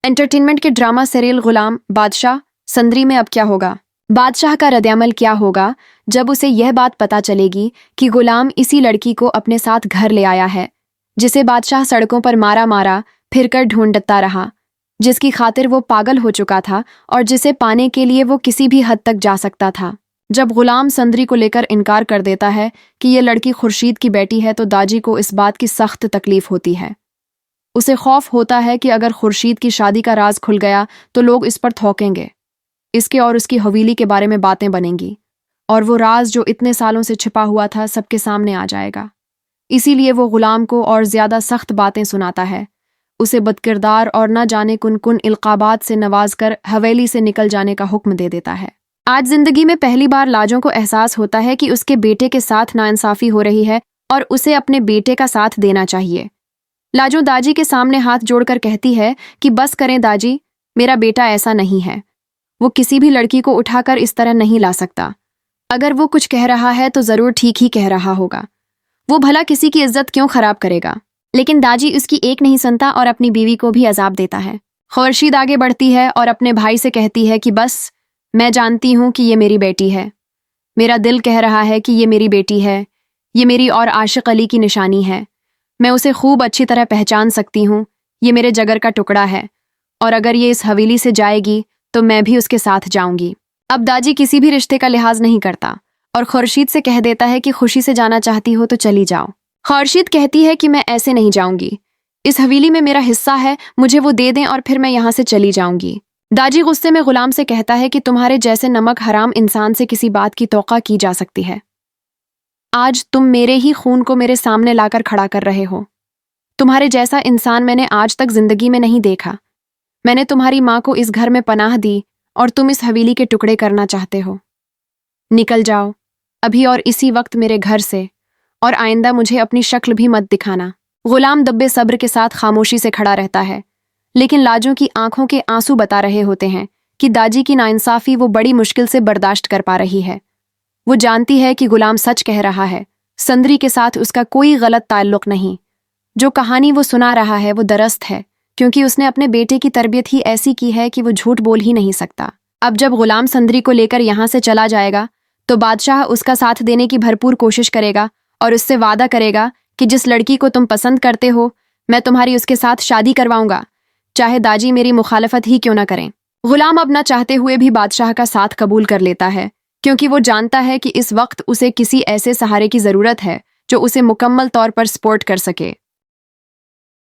Entertainment के drama serial गुलाम बादशाह संद्री में अब क्या होगा। बादशाह का रद्दअमल क्या होगा जब उसे यह बात पता चलेगी कि गुलाम इसी लड़की को अपने साथ घर ले आया है, जिसे बादशाह सड़कों पर मारा मारा फिरकर ढूंढता रहा, जिसकी खातिर वो पागल हो चुका था और जिसे पाने के लिए वो किसी भी हद तक जा सकता था। जब गुलाम संद्री को लेकर इनकार कर देता है कि ये लड़की खुर्शीद की बेटी है तो दाजी को इस बात की सख्त तकलीफ होती है। उसे खौफ होता है कि अगर खुर्शीद की शादी का राज खुल गया तो लोग इस पर थोकेंगे, इसके और उसकी हवेली के बारे में बातें बनेंगी और वो राज जो इतने सालों से छिपा हुआ था सबके सामने आ जाएगा। इसीलिए वो गुलाम को और ज्यादा सख्त बातें सुनाता है, उसे बदकिरदार और न जाने कुन कुन इल्काबात से नवाज कर हवेली से निकल जाने का हुक्म दे देता है। आज जिंदगी में पहली बार लाजों को एहसास होता है कि उसके बेटे के साथ नाइंसाफी हो रही है और उसे अपने बेटे का साथ देना चाहिए। लाजो दाजी के सामने हाथ जोड़कर कहती है कि बस करें दाजी, मेरा बेटा ऐसा नहीं है, वो किसी भी लड़की को उठाकर इस तरह नहीं ला सकता। अगर वो कुछ कह रहा है तो जरूर ठीक ही कह रहा होगा, वो भला किसी की इज्जत क्यों खराब करेगा। लेकिन दाजी उसकी एक नहीं सुनता और अपनी बीवी को भी अजाब देता है। खुर्शीद आगे बढ़ती है और अपने भाई से कहती है कि बस, मैं जानती हूं कि ये मेरी बेटी है, मेरा दिल कह रहा है कि ये मेरी बेटी है, ये मेरी और आशिक अली की निशानी है, मैं उसे खूब अच्छी तरह पहचान सकती हूँ, ये मेरे जगर का टुकड़ा है और अगर ये इस हवेली से जाएगी तो मैं भी उसके साथ जाऊंगी। अब दाजी किसी भी रिश्ते का लिहाज नहीं करता और खुर्शीद से कह देता है कि खुशी से जाना चाहती हो तो चली जाओ। खुर्शीद कहती है कि मैं ऐसे नहीं जाऊंगी, इस हवेली में मेरा हिस्सा है, मुझे वो दे दें और फिर मैं यहाँ से चली जाऊंगी। दाजी गुस्से में गुलाम से कहता है कि तुम्हारे जैसे नमक हराम इंसान से किसी बात की तौक़ा की जा सकती है। आज तुम मेरे ही खून को मेरे सामने लाकर खड़ा कर रहे हो। तुम्हारे जैसा इंसान मैंने आज तक जिंदगी में नहीं देखा। मैंने तुम्हारी माँ को इस घर में पनाह दी और तुम इस हवेली के टुकड़े करना चाहते हो। निकल जाओ अभी और इसी वक्त मेरे घर से, और आइंदा मुझे अपनी शक्ल भी मत दिखाना। गुलाम दब्बे सब्र के साथ खामोशी से खड़ा रहता है, लेकिन लाजों की आंखों के आंसू बता रहे होते हैं कि दाजी की नाइंसाफी वो बड़ी मुश्किल से बर्दाश्त कर पा रही है। वो जानती है कि गुलाम सच कह रहा है, संद्री के साथ उसका कोई गलत ताल्लुक नहीं। जो कहानी वो सुना रहा है वो दरस्त है, क्योंकि उसने अपने बेटे की तरबियत ही ऐसी की है कि वो झूठ बोल ही नहीं सकता। अब जब गुलाम संद्री को लेकर यहाँ से चला जाएगा तो बादशाह उसका साथ देने की भरपूर कोशिश करेगा और उससे वादा करेगा कि जिस लड़की को तुम पसंद करते हो मैं तुम्हारी उसके साथ शादी करवाऊंगा, चाहे दाजी मेरी मुखालफत ही क्यों न करें। गुलाम अब न चाहते हुए भी बादशाह का साथ कबूल कर लेता है, क्योंकि वो जानता है कि इस वक्त उसे किसी ऐसे सहारे की जरूरत है जो उसे मुकम्मल तौर पर सपोर्ट कर सके।